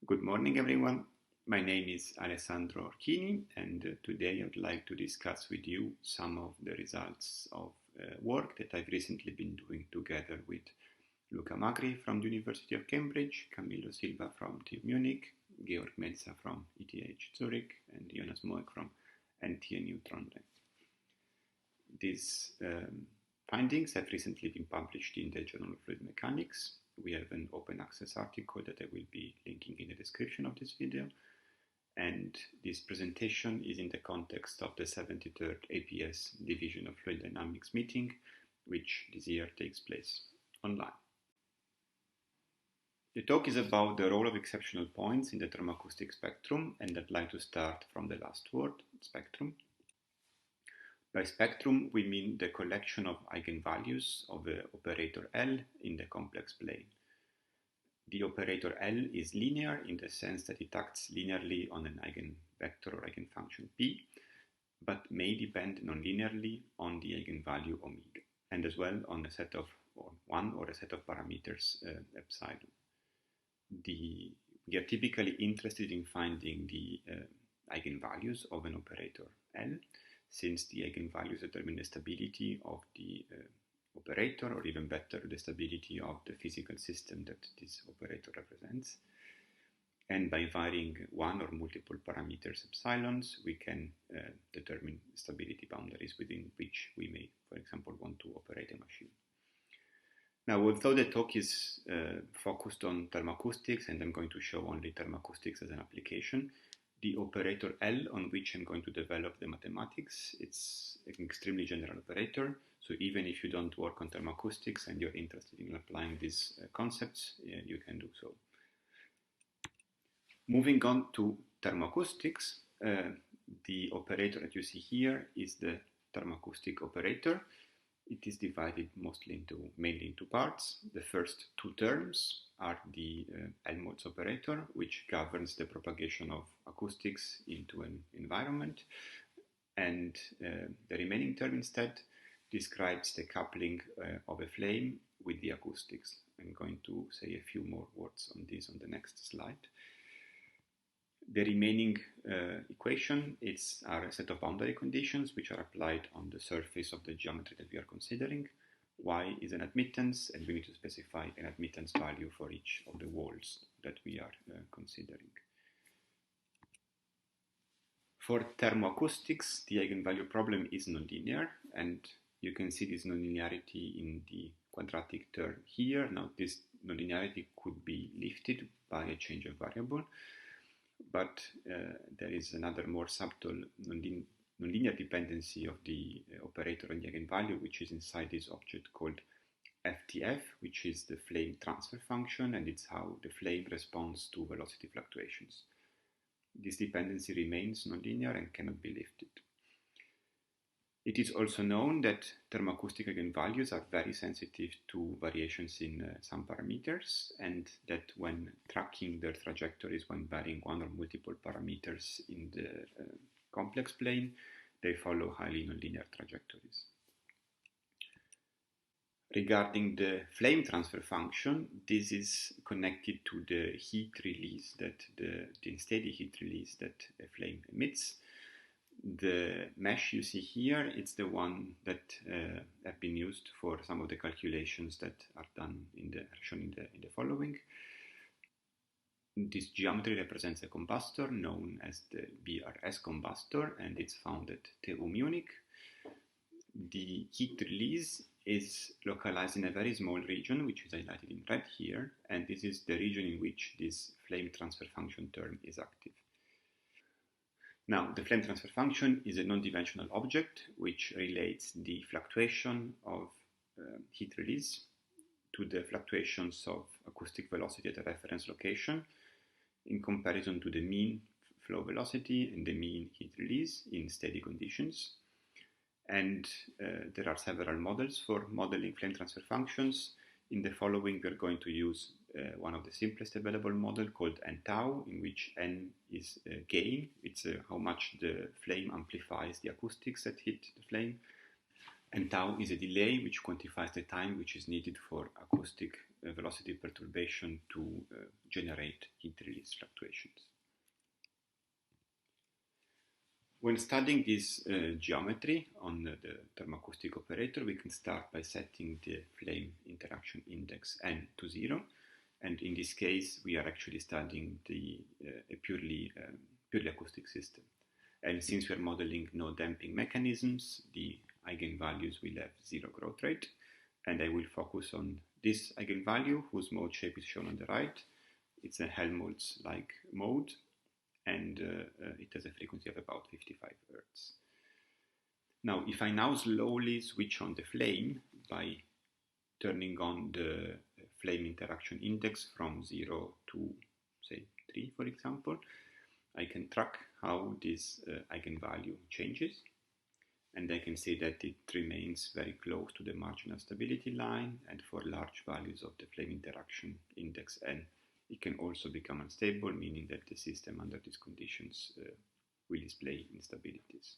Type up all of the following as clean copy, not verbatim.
Good morning, everyone. My name is Alessandro Orchini, and today I'd like to discuss with you some of the results of work that I've recently been doing together with Luca Magri from the University of Cambridge, Camillo Silva from TU Munich, Georg Melzer from ETH Zurich, and Jonas Moek from NTNU Trondheim. These findings have recently been published in the Journal of Fluid Mechanics. We have an open access article that I will be linking in the description of this video. And this presentation is in the context of the 73rd APS Division of Fluid Dynamics meeting, which this year takes place online. The talk is about the role of exceptional points in the thermoacoustic spectrum, and I'd like to start from the last word, spectrum. By spectrum, we mean the collection of eigenvalues of the operator L in the complex plane. The operator L is linear in the sense that it acts linearly on an eigenvector or eigenfunction P, but may depend non-linearly on the eigenvalue omega, and as well on a set of one or a set of parameters epsilon. We are typically interested in finding the eigenvalues of an operator L, since the eigenvalues determine the stability of the operator, or even better, the stability of the physical system that this operator represents. And by varying one or multiple parameters epsilons, we can determine stability boundaries within which we may, for example, want to operate a machine. Now, although the talk is focused on thermoacoustics, and I'm going to show only thermoacoustics as an application, the operator L on which I'm going to develop the mathematics, it's an extremely general operator. So even if you don't work on thermoacoustics and you're interested in applying these concepts, you can do so. Moving on to thermoacoustics, the operator that you see here is the thermoacoustic operator. It is divided mainly into parts. The first two terms are the Helmholtz operator, which governs the propagation of acoustics into an environment. And the remaining term instead describes the coupling of a flame with the acoustics. I'm going to say a few more words on this on the next slide. The remaining equation are a set of boundary conditions which are applied on the surface of the geometry that we are considering. Y is an admittance, and we need to specify an admittance value for each of the walls that we are considering. For thermoacoustics, the eigenvalue problem is nonlinear, and you can see this nonlinearity in the quadratic term here. Now, this nonlinearity could be lifted by a change of variable, but there is another more subtle nonlinear dependency of the operator on the eigenvalue, which is inside this object called FTF, which is the flame transfer function, and it's how the flame responds to velocity fluctuations. This dependency remains nonlinear and cannot be lifted. It is also known that thermoacoustic eigenvalues are very sensitive to variations in some parameters, and that when tracking their trajectories when varying one or multiple parameters in the complex plane, they follow highly nonlinear trajectories. Regarding the flame transfer function, this is connected to the heat release, the steady heat release that a flame emits. The mesh you see here, it's the one that have been used for some of the calculations that are done shown in the following. This geometry represents a combustor known as the BRS combustor, and it's found at TU Munich. The heat release is localized in a very small region, which is highlighted in red here, and this is the region in which this flame transfer function term is active. Now, the flame transfer function is a non-dimensional object which relates the fluctuation of heat release to the fluctuations of acoustic velocity at a reference location in comparison to the mean flow velocity and the mean heat release in steady conditions. And there are several models for modeling flame transfer functions. In the following, we are going to use one of the simplest available model called n tau, in which n is gain. It's how much the flame amplifies the acoustics that hit the flame. And tau is a delay which quantifies the time which is needed for acoustic velocity perturbation to generate heat release fluctuations. When studying this geometry on the thermoacoustic operator, we can start by setting the flame interaction index n to 0. And in this case, we are actually studying a purely acoustic system. And since we are modeling no damping mechanisms, the eigenvalues will have 0 growth rate. And I will focus on this eigenvalue, whose mode shape is shown on the right. It's a Helmholtz-like mode, and it has a frequency of about 55 Hertz. Now, if I now slowly switch on the flame by turning on the flame interaction index from 0 to, say, 3, for example, I can track how this eigenvalue changes. And I can see that it remains very close to the marginal stability line, and for large values of the flame interaction index n, it can also become unstable, meaning that the system under these conditions will display instabilities.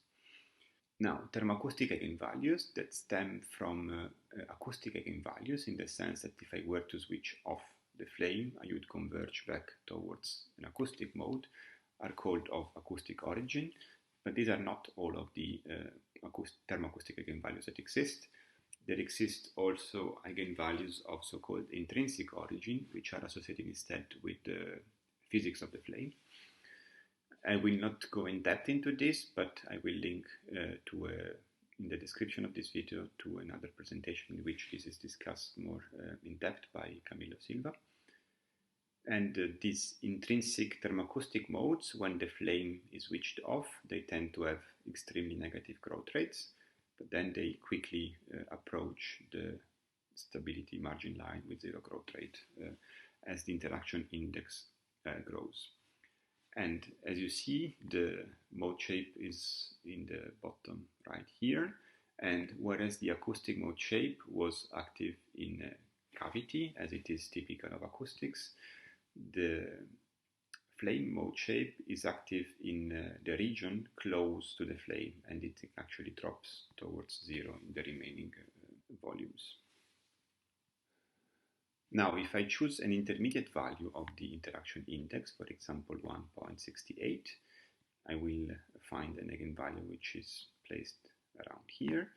Now, thermoacoustic eigenvalues that stem from acoustic eigenvalues, in the sense that if I were to switch off the flame, I would converge back towards an acoustic mode, are called of acoustic origin, but these are not all of the thermoacoustic eigenvalues that exist. There exist also eigenvalues of so-called intrinsic origin, which are associated instead with the physics of the flame. I will not go in depth into this, but I will link in the description of this video to another presentation in which this is discussed more in depth by Camilo Silva. And these intrinsic thermoacoustic modes, when the flame is switched off, they tend to have extremely negative growth rates, but then they quickly approach the stability margin line with 0 growth rate as the interaction index grows. And as you see, the mode shape is in the bottom right here, and whereas the acoustic mode shape was active in a cavity, as it is typical of acoustics, the flame mode shape is active in the region close to the flame, and it actually drops towards 0 in the remaining volumes. Now, if I choose an intermediate value of the interaction index, for example 1.68, I will find an eigenvalue which is placed around here,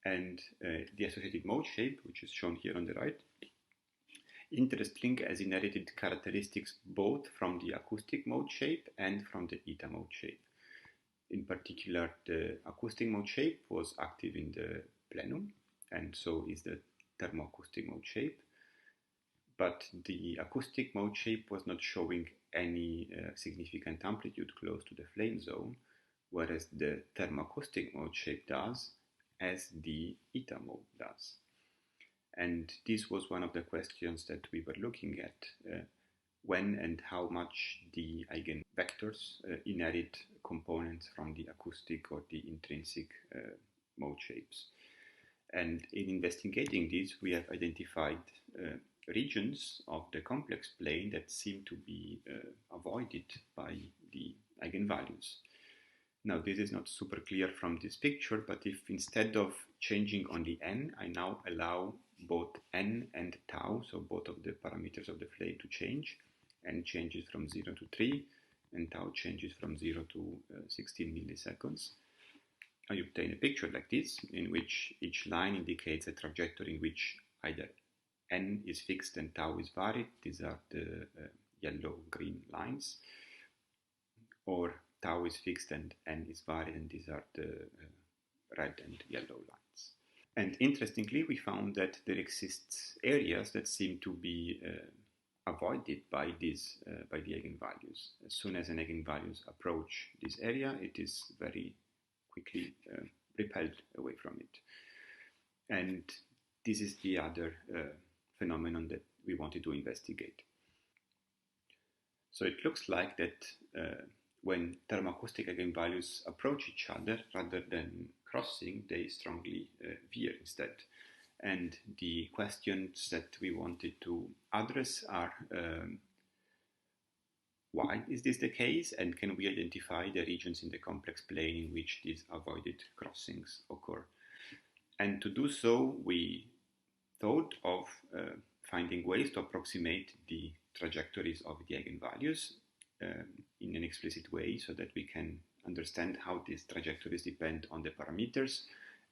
and the associated mode shape, which is shown here on the right, interestingly has inherited characteristics both from the acoustic mode shape and from the eta mode shape. In particular, the acoustic mode shape was active in the plenum, and so is the thermoacoustic mode shape. But the acoustic mode shape was not showing any significant amplitude close to the flame zone, whereas the thermoacoustic mode shape does, as the eta mode does. And this was one of the questions that we were looking at, when and how much the eigenvectors inherit components from the acoustic or the intrinsic mode shapes. And in investigating this, we have identified regions of the complex plane that seem to be avoided by the eigenvalues. Now, this is not super clear from this picture, but if instead of changing only n, I now allow both n and tau, so both of the parameters of the flame to change, n changes from 0 to 3, and tau changes from 0 to 16 milliseconds, I obtain a picture like this, in which each line indicates a trajectory in which either n is fixed and tau is varied. These are the yellow-green lines. Or tau is fixed and n is varied, and these are the red and yellow lines. And interestingly, we found that there exists areas that seem to be avoided by the eigenvalues. As soon as an eigenvalues approach this area, it is very quickly repelled away from it. And this is the other phenomenon that we wanted to investigate. So it looks like that when thermoacoustic eigenvalues approach each other, rather than crossing, they strongly veer instead. And the questions that we wanted to address are why is this the case, and can we identify the regions in the complex plane in which these avoided crossings occur? And to do so, we thought of finding ways to approximate the trajectories of the eigenvalues in an explicit way so that we can understand how these trajectories depend on the parameters,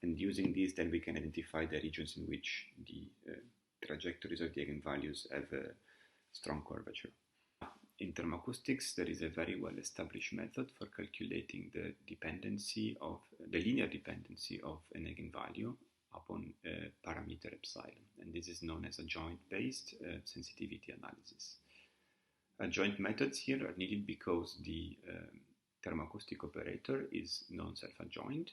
and using these then we can identify the regions in which the trajectories of the eigenvalues have a strong curvature. In thermoacoustics, there is a very well established method for calculating the linear dependency of an eigenvalue upon a parameter epsilon, and this is known as adjoint-based sensitivity analysis. Adjoint methods here are needed because the thermoacoustic operator is non-self-adjoint,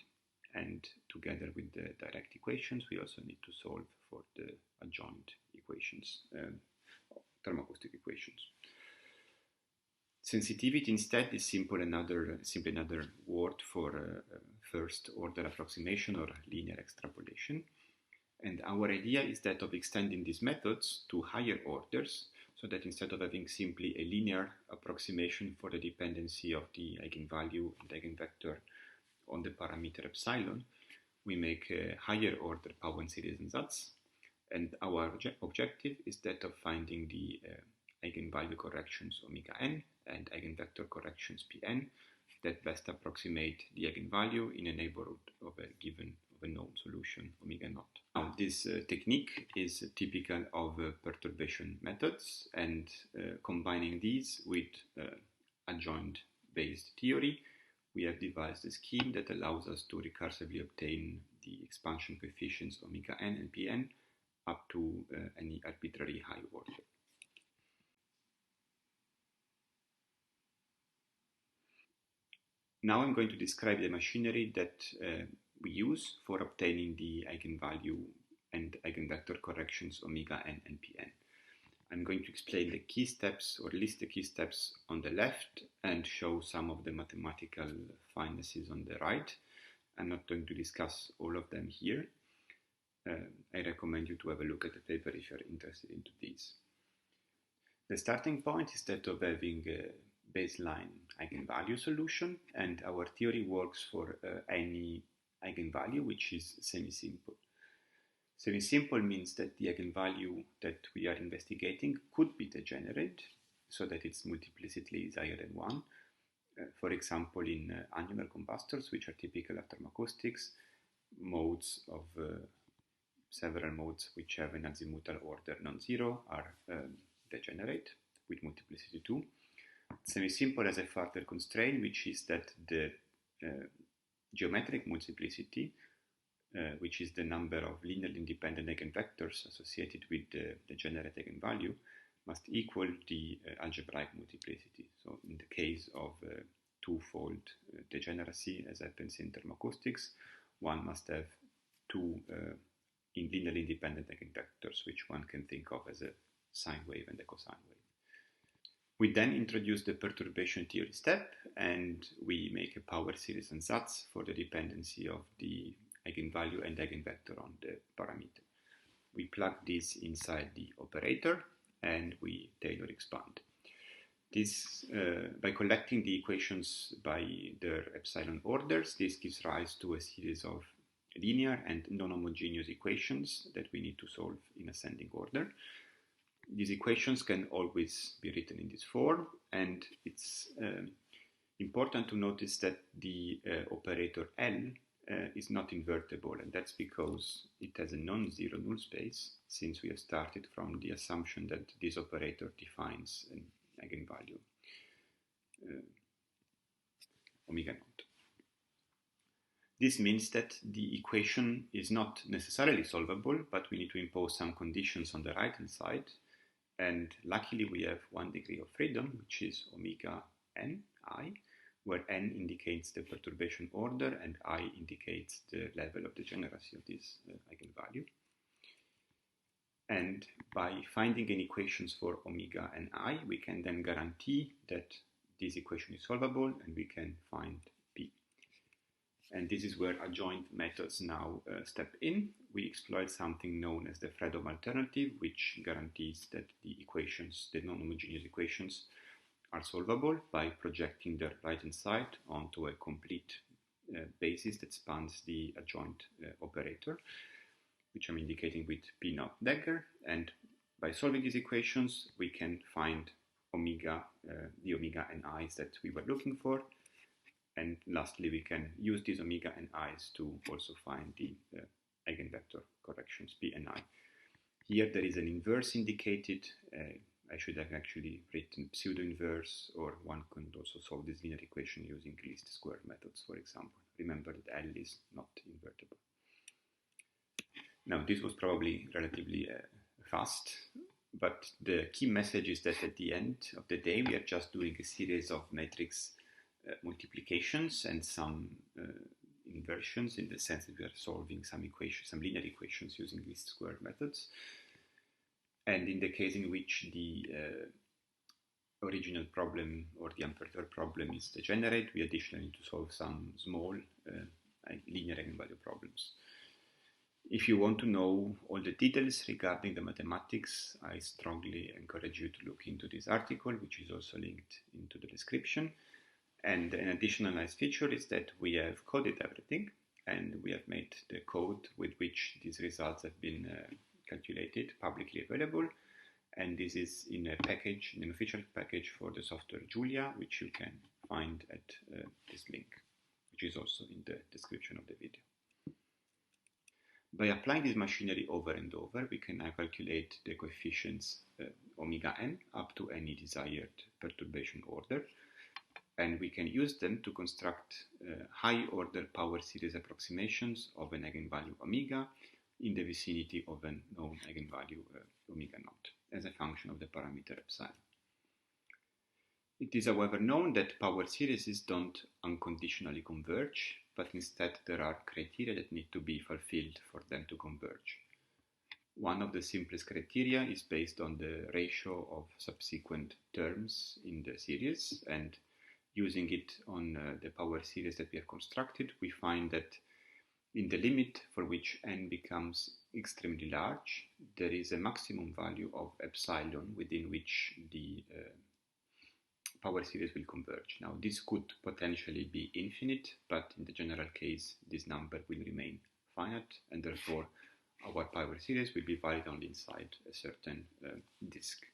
and together with the direct equations, we also need to solve for the adjoint equations, thermoacoustic equations. Sensitivity instead is simply another word for first order approximation or linear extrapolation. And our idea is that of extending these methods to higher orders, so that instead of having simply a linear approximation for the dependency of the eigenvalue and eigenvector on the parameter epsilon, we make a higher order Pauen series ansatz. And our objective is that of finding the eigenvalue corrections omega n and eigenvector corrections Pn that best approximate the eigenvalue in a neighborhood of a known solution omega naught. Now, this technique is typical of perturbation methods, and combining these with adjoint-based theory, we have devised a scheme that allows us to recursively obtain the expansion coefficients omega n and Pn up to any arbitrary high order. Now I'm going to describe the machinery that we use for obtaining the eigenvalue and eigenvector corrections omega n and Pn. I'm going to explain the key steps, or list the key steps on the left, and show some of the mathematical finenesses on the right. I'm not going to discuss all of them here. I recommend you to have a look at the paper if you're interested into these. The starting point is that of having a baseline eigenvalue solution, and our theory works for any eigenvalue which is semi-simple. Semi-simple means that the eigenvalue that we are investigating could be degenerate, so that its multiplicity is higher than 1. For example, in annular combustors, which are typical of thermoacoustics, modes of several modes which have an azimuthal order non-zero are degenerate with multiplicity 2. Semi-simple has a further constraint, which is that the geometric multiplicity, which is the number of linearly independent eigenvectors associated with the degenerate eigenvalue, must equal the algebraic multiplicity. So in the case of twofold degeneracy, as happens in thermoacoustics, one must have two linearly independent eigenvectors, which one can think of as a sine wave and a cosine wave. We then introduce the perturbation theory step, and we make a power series ansatz for the dependency of the eigenvalue and eigenvector on the parameter. We plug this inside the operator, and we Taylor expand. This, by collecting the equations by their epsilon orders, this gives rise to a series of linear and non-homogeneous equations that we need to solve in ascending order. These equations can always be written in this form, and it's important to notice that the operator L is not invertible, and that's because it has a non-zero null space, since we have started from the assumption that this operator defines an eigenvalue omega naught. This means that the equation is not necessarily solvable, but we need to impose some conditions on the right-hand side. And luckily we have one degree of freedom, which is omega n, I, where n indicates the perturbation order and I indicates the level of degeneracy of this eigenvalue. And by finding an equations for omega and I, we can then guarantee that this equation is solvable and we can find P. And this is where adjoint methods now step in. We exploit something known as the Fredholm alternative, which guarantees that the equations, the non-homogeneous equations, are solvable by projecting their right-hand side onto a complete basis that spans the adjoint operator, which I'm indicating with P naught dagger. And by solving these equations, we can find omega, the omega and i's that we were looking for. And lastly, we can use these omega and i's to also find the eigenvector corrections P and I. Here there is an inverse indicated. I should have actually written pseudo-inverse, or one can also solve this linear equation using least square methods, for example. Remember that L is not invertible. Now, this was probably relatively fast, but the key message is that at the end of the day, we are just doing a series of matrix multiplications and some inversions, in the sense that we are solving some equations, some linear equations using least square methods. And in the case in which the original problem or the unperturbed problem is degenerate, we additionally need to solve some small linear eigenvalue problems. If you want to know all the details regarding the mathematics, I strongly encourage you to look into this article, which is also linked into the description. And an additional nice feature is that we have coded everything, and we have made the code with which these results have been calculated publicly available. And this is in a package, in an official package for the software Julia, which you can find at this link, which is also in the description of the video. By applying this machinery over and over, we can now calculate the coefficients omega n up to any desired perturbation order, and we can use them to construct high-order power series approximations of an eigenvalue omega in the vicinity of a known eigenvalue omega naught as a function of the parameter epsilon. It is, however, known that power series don't unconditionally converge, but instead there are criteria that need to be fulfilled for them to converge. One of the simplest criteria is based on the ratio of subsequent terms in the series, and using it on the power series that we have constructed, we find that in the limit for which n becomes extremely large, there is a maximum value of epsilon within which the power series will converge. Now, this could potentially be infinite, but in the general case, this number will remain finite, and therefore our power series will be valid only inside a certain disk.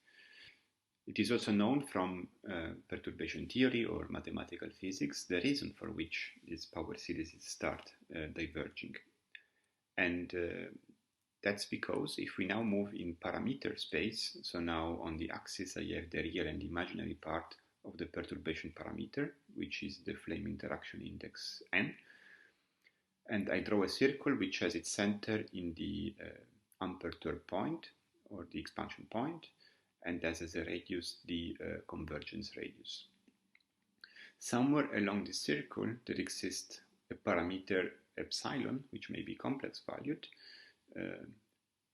It is also known from perturbation theory or mathematical physics the reason for which these power series start diverging. And that's because if we now move in parameter space, so now on the axis I have the real and imaginary part of the perturbation parameter, which is the flame interaction index n, and I draw a circle which has its center in the unperturbed point or the expansion point, and as a radius the convergence radius. Somewhere along this circle there exists a parameter epsilon, which may be complex valued,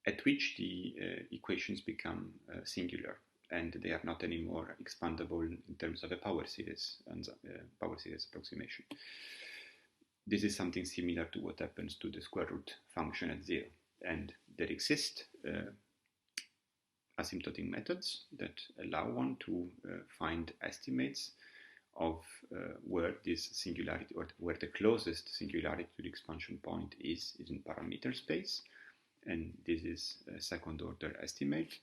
at which the equations become singular, and they are not anymore expandable in terms of a power series and power series approximation. This is something similar to what happens to the square root function at 0, and there exist asymptotic methods that allow one to find estimates of where this singularity, or where the closest singularity to the expansion point is in parameter space, and this is a second order estimate,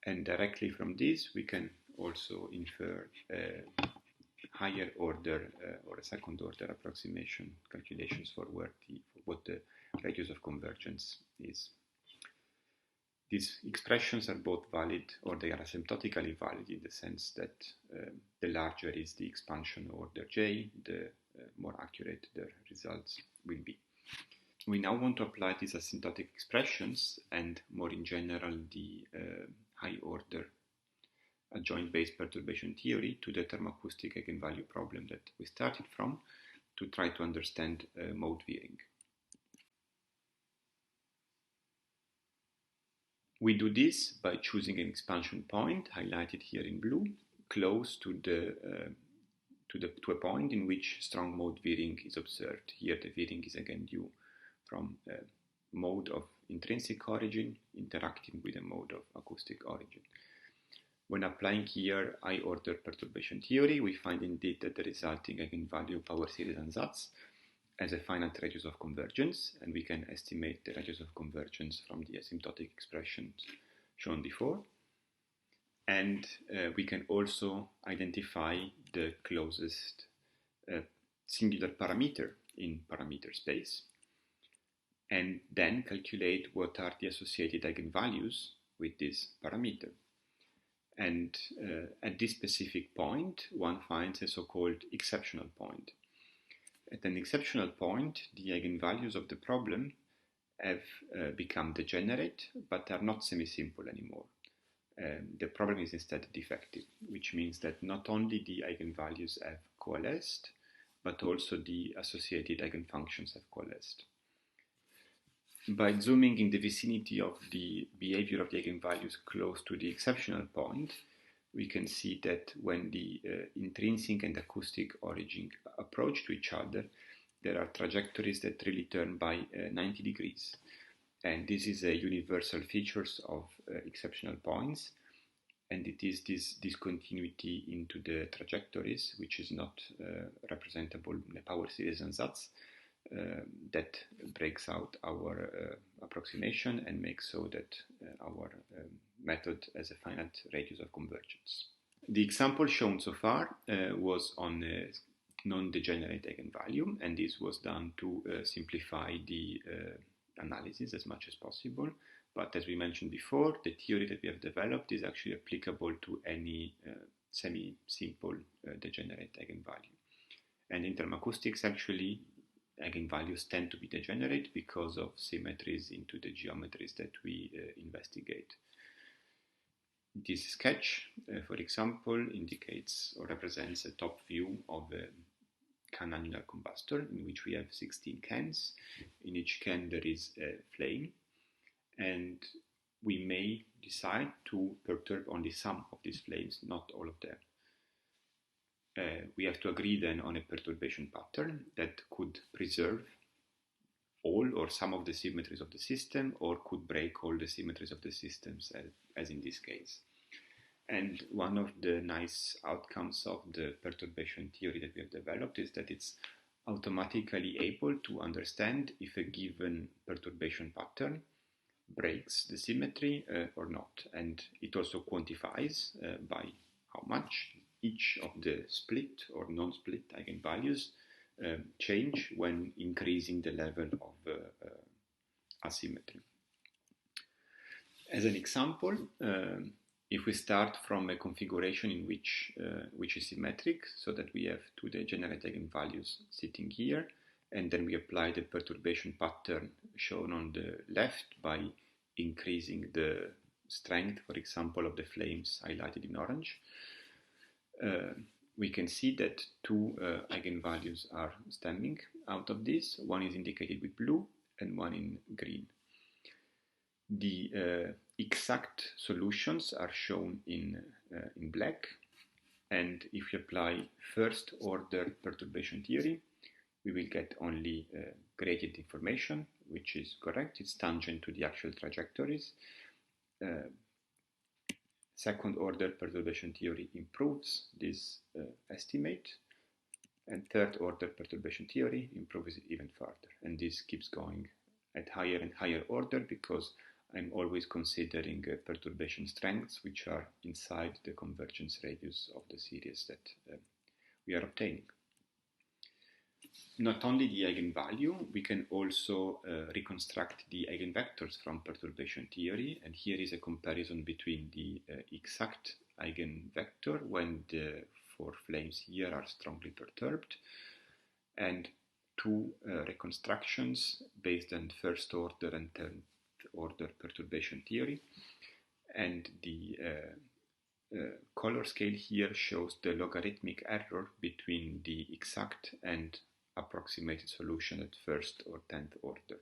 and directly from this we can also infer a higher order or a second order approximation calculations for what the radius of convergence is. These expressions are both valid, or they are asymptotically valid, in the sense that the larger is the expansion order j, the more accurate the results will be. We now want to apply these asymptotic expressions, and more in general the high order adjoint based perturbation theory, to the thermoacoustic eigenvalue problem that we started from, to try to understand mode veering. We do this by choosing an expansion point, highlighted here in blue, close to a point in which strong mode veering is observed. Here the veering is again due from a mode of intrinsic origin interacting with a mode of acoustic origin. When applying here high-order perturbation theory, we find indeed that the resulting eigenvalue power series ansatz as a finite radius of convergence, and we can estimate the radius of convergence from the asymptotic expressions shown before. And we can also identify the closest singular parameter in parameter space, and then calculate what are the associated eigenvalues with this parameter. And at this specific point, one finds a so-called exceptional point. At an exceptional point, the eigenvalues of the problem have become degenerate, but are not semi-simple anymore. The problem is instead defective, which means that not only the eigenvalues have coalesced, but also the associated eigenfunctions have coalesced. By zooming in the vicinity of the behavior of the eigenvalues close to the exceptional point, we can see that when the intrinsic and acoustic origin approach to each other, there are trajectories that really turn by 90 degrees. And this is a universal feature of exceptional points. And it is this discontinuity into the trajectories, which is not representable in the power series ansatz, that breaks out our approximation and makes so that our method has a finite radius of convergence. The example shown so far was on a non-degenerate eigenvalue, and this was done to simplify the analysis as much as possible. But as we mentioned before, the theory that we have developed is actually applicable to any semi-simple degenerate eigenvalue. And in thermoacoustics, actually, eigenvalues tend to be degenerate because of symmetries into the geometries that we investigate. This sketch, for example, indicates or represents a top view of a can annular combustor in which we have 16 cans. In each can there is a flame, and we may decide to perturb only some of these flames, not all of them. We have to agree then on a perturbation pattern that could preserve all or some of the symmetries of the system, or could break all the symmetries of the systems, as in this case. And one of the nice outcomes of the perturbation theory that we have developed is that it's automatically able to understand if a given perturbation pattern breaks the symmetry or not. And it also quantifies by how much each of the split or non-split eigenvalues change when increasing the level of asymmetry. As an example, if we start from a configuration in which is symmetric, so that we have two degenerate eigenvalues sitting here, and then we apply the perturbation pattern shown on the left by increasing the strength, for example, of the flames highlighted in orange, we can see that two eigenvalues are stemming out of this. One is indicated with blue and one in green. The exact solutions are shown in black, and if we apply first order perturbation theory, we will get only gradient information, which is correct. It's tangent to the actual trajectories. Second order perturbation theory improves this estimate, and third order perturbation theory improves it even further. And this keeps going at higher and higher order because I'm always considering perturbation strengths which are inside the convergence radius of the series that we are obtaining. Not only the eigenvalue, we can also reconstruct the eigenvectors from perturbation theory, and here is a comparison between the exact eigenvector when the four flames here are strongly perturbed, and two reconstructions based on first order and tenth order perturbation theory. And the color scale here shows the logarithmic error between the exact and approximated solution at first or 10th order.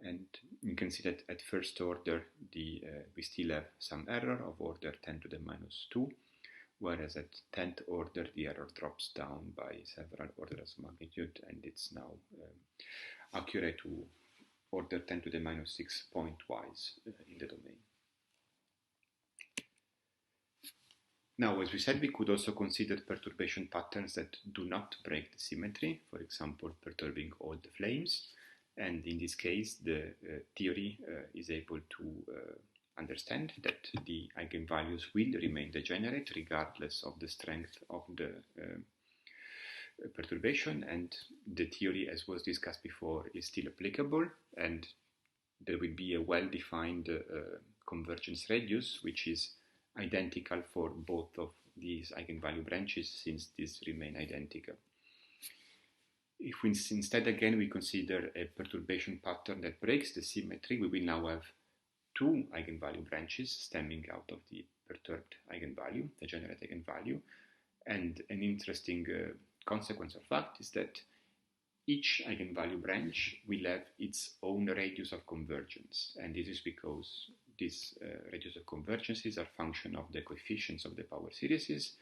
And you can see that at first order we still have some error of order 10 to the minus 2, whereas at 10th order the error drops down by several orders of magnitude, and it's now accurate to order 10 to the minus 6 pointwise in the domain. Now, as we said, we could also consider perturbation patterns that do not break the symmetry, for example, perturbing all the flames. And in this case, the theory is able to understand that the eigenvalues will remain degenerate regardless of the strength of the perturbation, and the theory, as was discussed before, is still applicable, and there will be a well-defined convergence radius which is identical for both of these eigenvalue branches, since these remain identical. If we instead again we consider a perturbation pattern that breaks the symmetry, we will now have two eigenvalue branches stemming out of the perturbed eigenvalue, the degenerate eigenvalue, and an interesting consequence or fact is that each eigenvalue branch will have its own radius of convergence, and this is because these radius of convergences are function of the coefficients of the power series,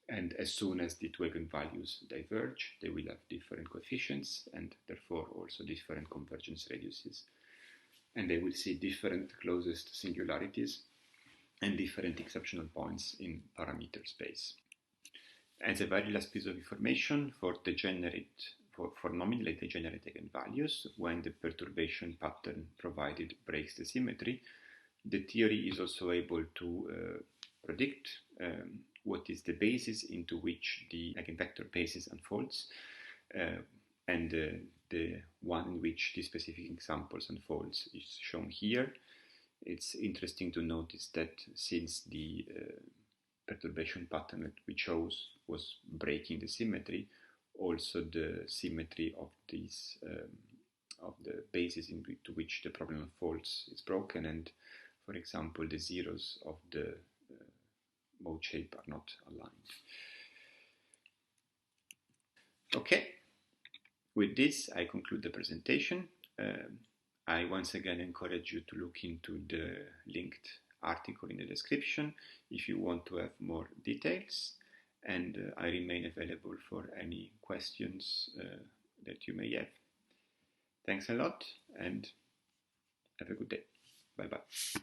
and as soon as the two eigenvalues diverge, they will have different coefficients and therefore also different convergence radiuses, and they will see different closest singularities and different exceptional points in parameter space. As a very last piece of information, for nominally degenerate eigenvalues, when the perturbation pattern provided breaks the symmetry, the theory is also able to predict what is the basis into which the eigenvector basis unfolds, and the one in which the specific examples unfolds is shown here. It's interesting to notice that since the perturbation pattern that we chose was breaking the symmetry, also the symmetry of these of the basis to which the problem unfolds is broken, and for example the zeros of the mode shape are not aligned. Okay, with this I conclude the presentation. I once again encourage you to look into the linked article in the description if you want to have more details, and I remain available for any questions that you may have. Thanks a lot and have a good day. Bye bye.